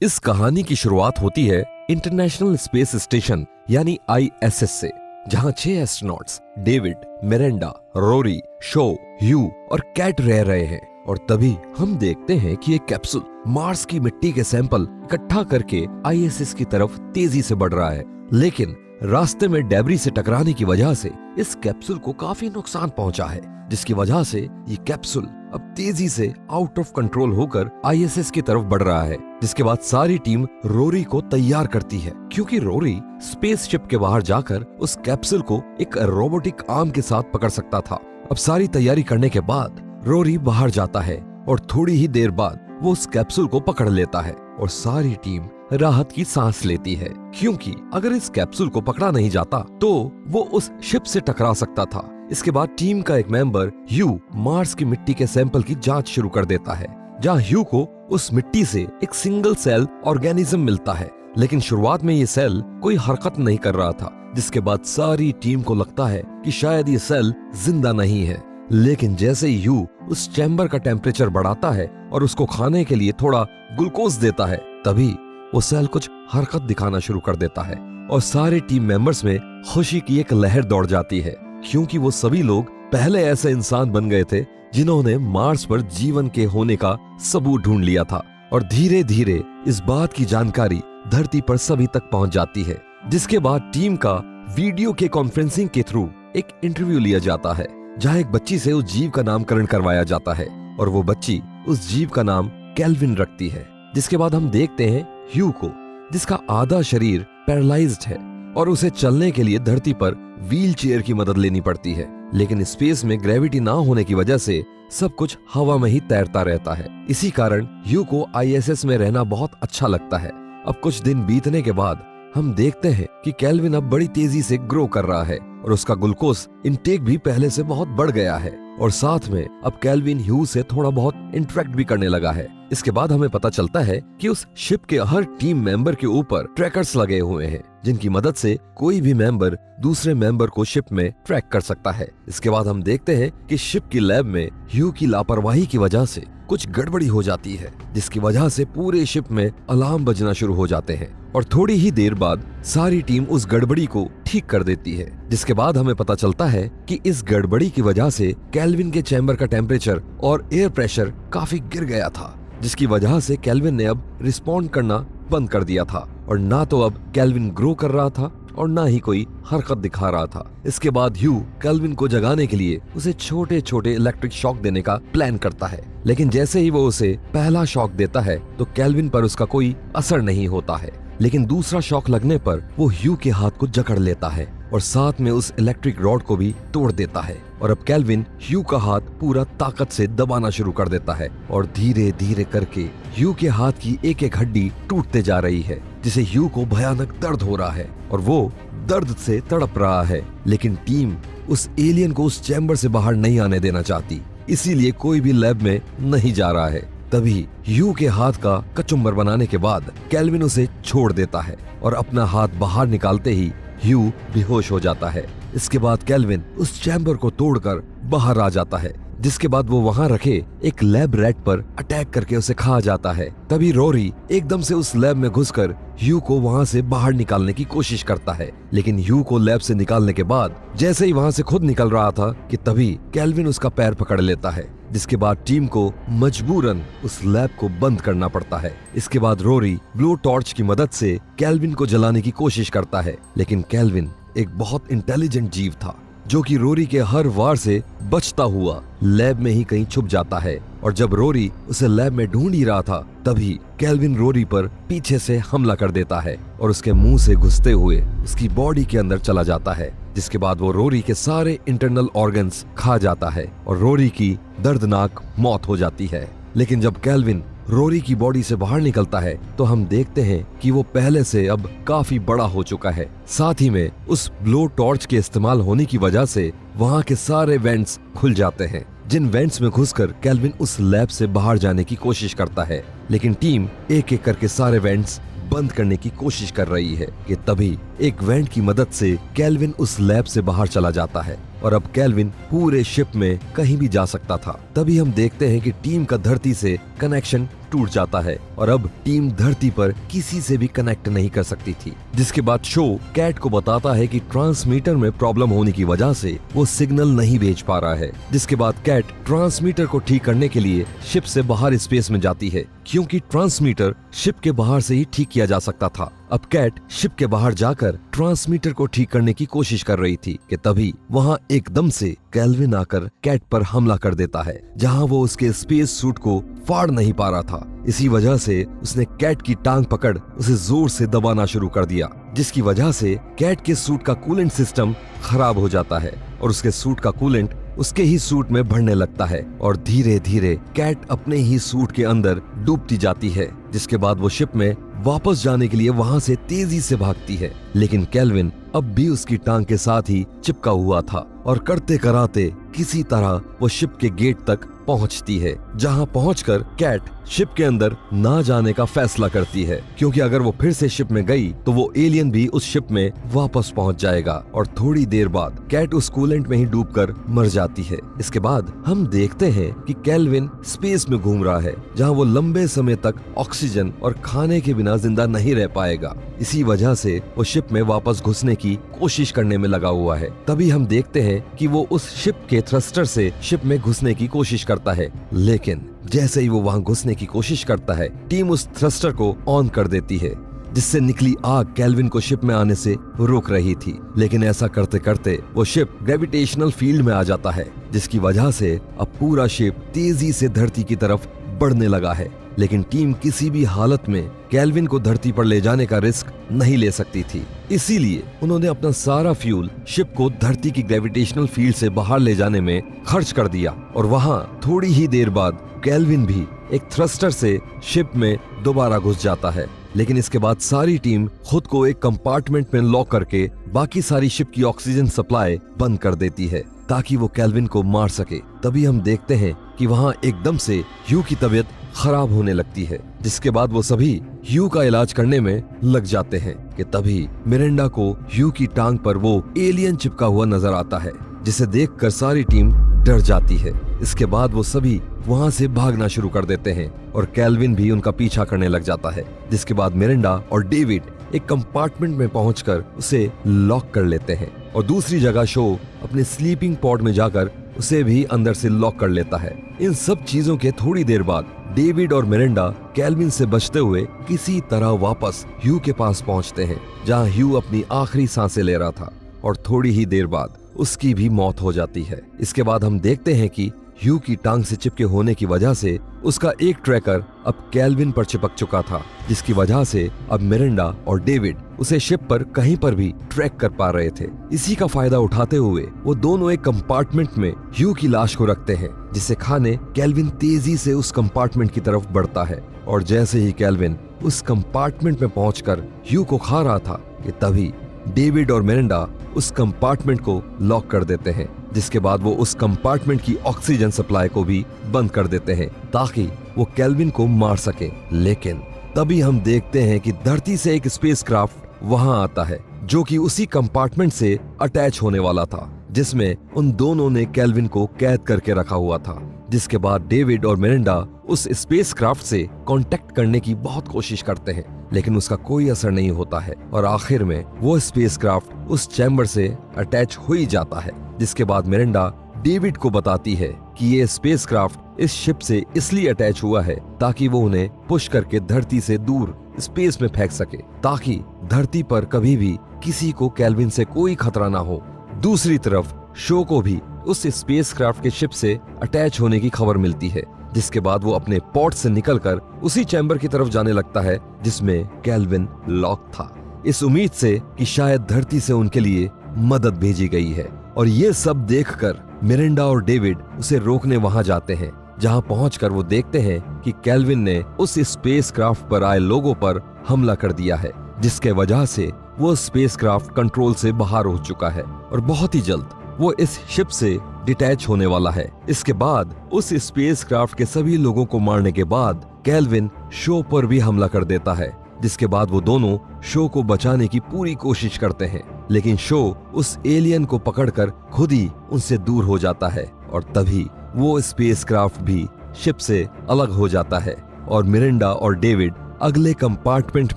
इस कहानी की शुरुआत होती है इंटरनेशनल स्पेस स्टेशन यानी ISS से, जहां 6 astronauts David, Miranda, Rory, Shaw, Hugh और कैट रह रहे हैं। और तभी हम देखते हैं कि एक कैप्सूल मार्स की मिट्टी के सैंपल इकट्ठा करके ISS की तरफ तेजी से बढ़ रहा है, लेकिन रास्ते में डेब्री से टकराने की वजह से इस कैप्सूल को काफी नुकसान पहुंचा है, जिसकी वजह से ये कैप्सूल अब तेजी से आउट ऑफ कंट्रोल होकर ISS की तरफ बढ़ रहा है। जिसके बाद सारी टीम रोरी को तैयार करती है, क्योंकि रोरी स्पेसशिप के बाहर जाकर उस कैप्सूल को एक रोबोटिक आर्म के साथ पकड़ सकता था। अब सारी तैयारी करने के बाद रोरी बाहर जाता है और थोड़ी ही देर बाद वो उस कैप्सूल को पकड़ लेता है और सारी टीम राहत की सांस लेती है, क्योंकि अगर इस कैप्सूल को पकड़ा नहीं जाता तो वो उस शिप से टकरा सकता था। इसके बाद टीम का एक मेंबर ह्यू मार्स की मिट्टी के सैंपल की जांच शुरू कर देता है, जहां ह्यू को उस मिट्टी से एक सिंगल सेल ऑर्गेनिज्म मिलता है, लेकिन शुरुआत में ये सेल कोई हरकत नहीं कर रहा था। जिसके बाद सारी टीम को लगता है कि शायद ये सेल जिंदा नहीं है, लेकिन जैसे ही ह्यू उस चैम्बर का टेम्परेचर बढ़ाता है और उसको खाने के लिए थोड़ा ग्लूकोज देता है, तभी वो सेल कुछ हरकत दिखाना शुरू कर देता है और सारे टीम मेंबर्स में खुशी की एक लहर दौड़ जाती है, क्योंकि वो सभी लोग पहले ऐसे इंसान बन गए थे जिन्होंने मार्स पर जीवन के होने का सबूत ढूंढ लिया था। और धीरे धीरे इस बात की जानकारी धरती पर सभी तक पहुंच जाती है, जिसके बाद टीम का वीडियो के कॉन्फ्रेंसिंग के थ्रू एक इंटरव्यू लिया जाता है, जहां एक बच्ची से उस जीव का नामकरण करवाया जाता है और वो बच्ची उस जीव का नाम केल्विन रखती है। जिसके बाद हम देखते हैं ह्यू को, जिसका आधा शरीर पैरालाइज्ड है और उसे चलने के लिए धरती पर व्हील चेयर की मदद लेनी पड़ती है, लेकिन स्पेस में ग्रेविटी ना होने की वजह से सब कुछ हवा में ही तैरता रहता है। इसी कारण ह्यू को ISS में रहना बहुत अच्छा लगता है। अब कुछ दिन बीतने के बाद हम देखते हैं कि केल्विन अब बड़ी तेजी से ग्रो कर रहा है और उसका ग्लूकोज इनटेक भी पहले से बहुत बढ़ गया है और साथ में अब केल्विन ह्यू से थोड़ा बहुत इंटरेक्ट भी करने लगा है। इसके बाद हमें पता चलता है कि उस शिप के हर टीम मेंबर के ऊपर ट्रैकर्स लगे हुए हैं, जिनकी मदद से कोई भी मेंबर दूसरे मेंबर को शिप में ट्रैक कर सकता है। इसके बाद हम देखते हैं कि शिप की लैब में ह्यू की लापरवाही की वजह से कुछ गड़बड़ी हो जाती है, जिसकी वजह से पूरे शिप में अलार्म बजना शुरू हो जाते हैं और थोड़ी ही देर बाद सारी टीम उस गड़बड़ी को ठीक कर देती है। जिसके बाद हमें पता चलता है कि इस गड़बड़ी की वजह से केल्विन के चैम्बर का टेम्परेचर और एयर प्रेशर काफी गिर गया था, जिसकी वजह से केल्विन ने अब रिस्पॉन्ड करना बंद कर दिया था और ना तो अब केल्विन ग्रो कर रहा था और ना ही कोई हरकत दिखा रहा था। इसके बाद ह्यू केल्विन को जगाने के लिए उसे छोटे छोटे इलेक्ट्रिक शॉक देने का प्लान करता है, लेकिन जैसे ही वो उसे पहला शॉक देता है तो केल्विन पर उसका कोई असर नहीं होता है, लेकिन दूसरा शॉक लगने पर वो ह्यू के हाथ को जकड़ लेता है और साथ में उस इलेक्ट्रिक रॉड को भी तोड़ देता है और अब केल्विन ह्यू का हाथ पूरा ताकत से दबाना शुरू कर देता है और धीरे धीरे करके ह्यू के हाथ की एक एक हड्डी टूटते जा रही है, जिसे ह्यू को भयानक दर्द हो रहा है और वो दर्द से तड़प रहा है। लेकिन टीम उस एलियन को उस चैम्बर से बाहर नहीं आने देना चाहती, इसीलिए कोई भी लैब में नहीं जा रहा है। तभी ह्यू के हाथ का कचुम्बर बनाने के बाद केल्विन उसे छोड़ देता है और अपना हाथ बाहर निकालते ही ह्यू बेहोश हो जाता है। इसके बाद केल्विन उस चैम्बर को तोड़कर बाहर आ जाता है, जिसके बाद वो वहां रखे एक लैब रैट पर अटैक करके उसे खा जाता है। तभी रोरी एकदम से उस लैब में घुसकर ह्यू को वहां से बाहर निकालने की कोशिश करता है, लेकिन ह्यू को लैब से निकालने के बाद जैसे ही वहां से खुद निकल रहा था कि तभी केल्विन उसका पैर पकड़ लेता है, जिसके बाद टीम को मजबूरन उस लैब को बंद करना पड़ता है। इसके बाद रोरी ब्लो टॉर्च की मदद से केल्विन को जलाने की कोशिश करता है, लेकिन केल्विन एक बहुत इंटेलिजेंट जीव था जो कि रोरी के हर वार से बचता हुआ लैब में ही कहीं छुप जाता है और जब रोरी उसे लैब में ढूंढ ही रहा था तभी केल्विन रोरी पर पीछे से हमला कर देता है और उसके मुंह से घुसते हुए उसकी बॉडी के अंदर चला जाता है, जिसके बाद वो रोरी के सारे इंटरनल ऑर्गन्स खा जाता है और रोरी की दर्दनाक मौत हो जाती है। लेकिन जब केल्विन रोरी की बॉडी से बाहर निकलता है तो हम देखते हैं कि वो पहले से अब काफी बड़ा हो चुका है। साथ ही में उस ब्लो टॉर्च के इस्तेमाल होने की वजह से वहां के सारे वेंट्स खुल जाते हैं, जिन वेंट्स में घुसकर केल्विन उस लैब से बाहर जाने की कोशिश करता है, लेकिन टीम एक एक करके सारे वेंट्स बंद करने की कोशिश कर रही है कि तभी एक वेंट की मदद से केल्विन उस लैब से बाहर चला जाता है और अब केल्विन पूरे शिप में कहीं भी जा सकता था। तभी हम देखते हैं कि टीम का धरती से कनेक्शन टूट जाता है और अब टीम धरती पर किसी से भी कनेक्ट नहीं कर सकती थी। जिसके बाद शो कैट को बताता है कि ट्रांसमीटर में प्रॉब्लम होने की वजह से वो सिग्नल नहीं भेज पा रहा है। जिसके बाद कैट ट्रांसमीटर को ठीक करने के लिए शिप से बाहर स्पेस में जाती है, क्योंकि ट्रांसमीटर शिप के बाहर से ही ठीक किया जा सकता था। अब कैट शिप के बाहर जाकर ट्रांसमीटर को ठीक करने की कोशिश कर रही थी कि तभी वहाँ एकदम से केल्विन आकर कैट पर हमला कर देता है, जहाँ वो उसके स्पेस सूट को फाड़ नहीं पा रहा था। इसी वजह से उसने कैट की टांग पकड़ उसे जोर से दबाना शुरू कर दिया, जिसकी वजह से कैट के सूट का कूलेंट सिस्टम खराब हो जाता है और उसके सूट का कूलेंट उसके ही सूट में भरने लगता है और धीरे धीरे कैट अपने ही सूट के अंदर डूबती जाती है। जिसके बाद वो शिप में वापस जाने के लिए वहाँ से तेजी से भागती है, लेकिन केल्विन अब भी उसकी टांग के साथ ही चिपका हुआ था और करते कराते किसी तरह वो शिप के गेट तक पहुंचती है, जहां पहुंचकर कैट शिप के अंदर ना जाने का फैसला करती है, क्योंकि अगर वो फिर से शिप में गई तो वो एलियन भी उस शिप में वापस पहुंच जाएगा और थोड़ी देर बाद कैट उस कूलेंट में ही डूबकर मर जाती है। इसके बाद हम देखते हैं कि केल्विन स्पेस में घूम रहा है, जहां वो लंबे समय तक ऑक्सीजन और खाने के बिना जिंदा नहीं रह पाएगा। इसी वजह से वो शिप में वापस घुसने की कोशिश करने में लगा हुआ है। तभी हम देखते हैं कि वो उस शिप के थ्रस्टर से शिप में घुसने की कोशिश करता है, लेकिन जैसे ही वो वहां घुसने की कोशिश करता है, टीम उस थ्रस्टर को ऑन कर देती है, जिससे निकली आग केल्विन को शिप में आने से रोक रही थी। लेकिन ऐसा करते करते वो शिप ग्रेविटेशनल फील्ड में आ जाता है, जिसकी वजह से अब पूरा शिप तेजी से धरती की तरफ बढ़ने लगा है। लेकिन टीम किसी भी हालत में केल्विन को धरती पर ले जाने का रिस्क नहीं ले सकती थी, इसीलिए उन्होंने अपना सारा फ्यूल शिप को धरती की ग्रेविटेशनल फील्ड से बाहर ले जाने में खर्च कर दिया। और वहां थोड़ी ही देर बाद केल्विन भी एक थ्रस्टर से शिप में दोबारा घुस जाता है। लेकिन इसके बाद सारी टीम खुद को एक कंपार्टमेंट में लॉक करके बाकी सारी शिप की ऑक्सीजन सप्लाई बंद कर देती है, ताकि वो केल्विन को मार सके। तभी हम देखते हैं कि वहाँ एकदम से ह्यू की तबीयत खराब होने लगती है, जिसके बाद वो सभी ह्यू का इलाज करने में लग जाते हैं कि तभी मिरेंडा को ह्यू की टांग पर वो एलियन चिपका हुआ नजर आता है, जिसे देखकर सारी टीम डर जाती है। इसके बाद वो सभी वहाँ से भागना शुरू कर देते हैं और केल्विन भी उनका पीछा करने लग जाता है। जिसके बाद मिरेंडा और डेविड एक कंपार्टमेंट में पहुंचकर उसे लॉक कर लेते हैं और दूसरी जगह शो अपने स्लीपिंग पॉड में जाकर उसे भी अंदर से लॉक कर लेता है। इन सब चीजों के थोड़ी देर बाद डेविड और मिरेंडा केल्विन से बचते हुए किसी तरह वापस ह्यू के पास पहुंचते हैं, जहां ह्यू अपनी आखिरी सांसें ले रहा था और थोड़ी ही देर बाद उसकी भी मौत हो जाती है। इसके बाद हम देखते हैं कि ह्यू की टांग से चिपके होने की वजह से उसका एक ट्रैकर अब केल्विन पर चिपक चुका था, जिसकी वजह से अब मिरेंडा और डेविड उसे शिप पर कहीं पर भी ट्रैक कर पा रहे थे। इसी का फायदा उठाते हुए वो दोनों एक कंपार्टमेंट में ह्यू की लाश को रखते हैं, जिसे खाने केल्विन तेजी से उस कंपार्टमेंट की तरफ बढ़ता है। और जैसे ही केल्विन उस कंपार्टमेंट में पहुंचकर ह्यू को खा रहा था कि तभी डेविड और मिरेंडा उस कंपार्टमेंट को लॉक कर देते हैं, जिसके बाद वो उस कंपार्टमेंट की ऑक्सीजन सप्लाई को भी बंद कर देते हैं, ताकि वो केल्विन को मार सके। लेकिन तभी हम देखते हैं कि धरती से एक स्पेसक्राफ्ट वहां आता है, जो कि उसी कंपार्टमेंट से अटैच होने वाला था, जिसमें उन दोनों ने केल्विन को कैद करके रखा हुआ था। जिसके बाद डेविड और मिरेंडा उस स्पेसक्राफ्ट से कांटेक्ट करने की बहुत कोशिश करते हैं, लेकिन उसका कोई असर नहीं होता है और आखिर में वो स्पेसक्राफ्ट उस चैम्बर से अटैच हो ही जाता है। जिसके बाद मिरेंडा डेविड को बताती है कि ये स्पेसक्राफ्ट इस शिप से इसलिए अटैच हुआ है ताकि वो उन्हें पुश करके धरती से दूर स्पेस में फेंक सके, ताकि धरती पर कभी भी किसी को केल्विन से कोई खतरा ना हो। दूसरी तरफ शो को भी उस स्पेसक्राफ्ट के शिप से अटैच होने की खबर मिलती है, जिसके बाद वो अपने पॉट से निकलकर उसी चैम्बर की तरफ जाने लगता है जिसमें केल्विन लॉक था, इस उम्मीद से कि शायद धरती से उनके लिए मदद भेजी गई है। और ये सब देखकर मिरेंडा और डेविड उसे रोकने वहां जाते हैं, जहां पहुंचकर वो देखते हैं कि केल्विन ने उस स्पेसक्राफ्ट पर आए लोगों पर हमला कर दिया है, जिसके वजह से वो स्पेसक्राफ्ट कंट्रोल से बाहर हो चुका है और बहुत ही जल्द वो इस शिप से डिटैच होने वाला है। इसके बाद उस स्पेसक्राफ्ट के सभी लोगों को मारने के बाद केल्विन शो पर भी हमला कर देता है, जिसके बाद वो दोनों शो को बचाने की पूरी कोशिश करते हैं, लेकिन शो उस एलियन को पकड़कर खुद ही उनसे दूर हो जाता है और तभी वो स्पेसक्राफ्ट भी शिप से अलग हो जाता है और मिरेंडा और डेविड अगले कंपार्टमेंट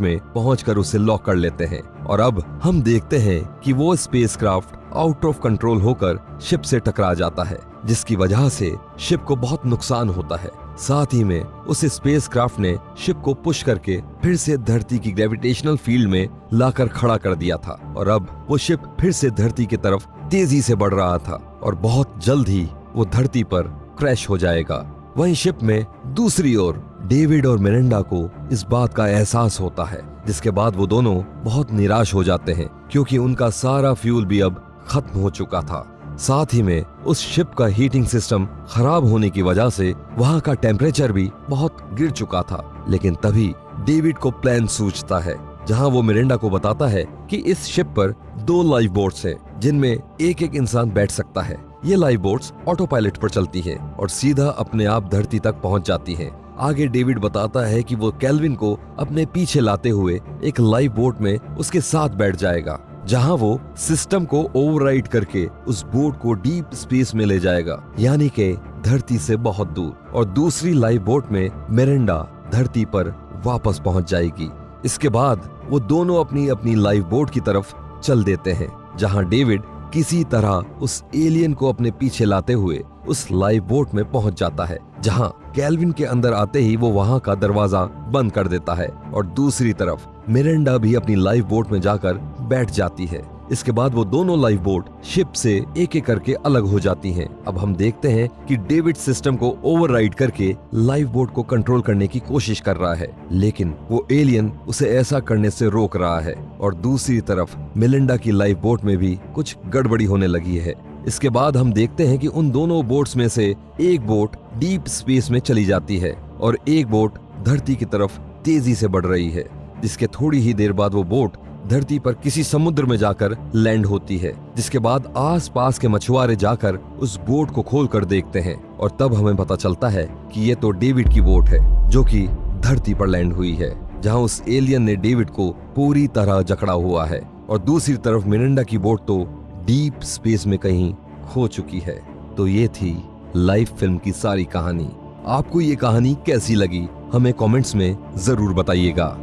में पहुंचकर उसे लॉक कर लेते हैं। और अब हम देखते हैं कि वो स्पेसक्राफ्ट आउट ऑफ कंट्रोल होकर शिप से टकरा जाता है, जिसकी वजह से शिप को बहुत नुकसान होता है। साथ ही में उस स्पेसक्राफ्ट ने शिप को पुश करके फिर से धरती की ग्रेविटेशनल फील्ड में लाकर खड़ा कर दिया था और अब वो शिप फिर से धरती की तरफ तेजी से बढ़ रहा था और बहुत जल्द ही वो धरती पर क्रैश हो जाएगा। वहीं शिप में दूसरी ओर डेविड और मिरेंडा को इस बात का एहसास होता है, जिसके बाद वो दोनों बहुत निराश हो जाते हैं क्योंकि उनका सारा फ्यूल भी अब खत्म हो चुका था। साथ ही में उस शिप का हीटिंग सिस्टम खराब होने की वजह से वहां का टेम्परेचर भी बहुत गिर चुका था। लेकिन तभी डेविड को प्लान सूझता है, जहां वो मिरेंडा को बताता है कि इस शिप पर 2 लाइफ बोट्स हैं, जिनमें एक एक इंसान बैठ सकता है। ये लाइफ बोट्स ऑटो पायलट पर चलती हैं और सीधा अपने आप धरती तक पहुंच जाती हैं। आगे डेविड बताता है कि वो केल्विन को अपने पीछे लाते हुए एक लाइफ बोट में उसके साथ बैठ जाएगा, जहां वो सिस्टम को ओवरराइड करके उस बोट को डीप स्पेस में ले जाएगा, यानी कि धरती से बहुत दूर। और दूसरी लाइफ बोट में मिरेंडा धरती पर वापस पहुंच जाएगी। इसके बाद वो दोनों अपनी अपनी लाइफ बोट की तरफ चल देते हैं, जहां डेविड किसी तरह उस एलियन को अपने पीछे लाते हुए उस लाइफ बोट में पहुंच जाता है, जहां केल्विन के अंदर आते ही वो वहां का दरवाजा बंद कर देता है और दूसरी तरफ मिरेंडा भी अपनी लाइफ बोट में जाकर बैठ जाती है। इसके बाद वो दोनों लाइफ बोट शिप से एक एक करके अलग हो जाती हैं। अब हम देखते हैं कि डेविड सिस्टम को ओवरराइड करके लाइफ बोट को कंट्रोल करने की कोशिश कर रहा है, लेकिन वो एलियन उसे ऐसा करने से रोक रहा है। और दूसरी तरफ मिरेंडा की लाइफ बोट में भी कुछ गड़बड़ी होने लगी है। इसके बाद हम देखते हैं कि उन दोनों बोट्स में से एक बोट डीप स्पेस में चली जाती है और एक बोट धरती की तरफ तेजी से बढ़ रही है, जिसके थोड़ी ही देर बाद वो बोट धरती पर किसी समुद्र में जाकर लैंड होती है। जिसके बाद आसपास के मछुआरे जाकर उस बोट को खोलकर देखते हैं और तब हमें पता चलता है कि ये तो डेविड की बोट है, जो कि धरती पर लैंड हुई है, जहां उस एलियन ने डेविड को पूरी तरह जकड़ा हुआ है और दूसरी तरफ मिरेंडा की बोट तो डीप स्पेस में कहीं खो चुकी है। तो ये थी लाइव फिल्म की सारी कहानी। आपको ये कहानी कैसी लगी हमें कमेंट्स में जरूर बताइएगा।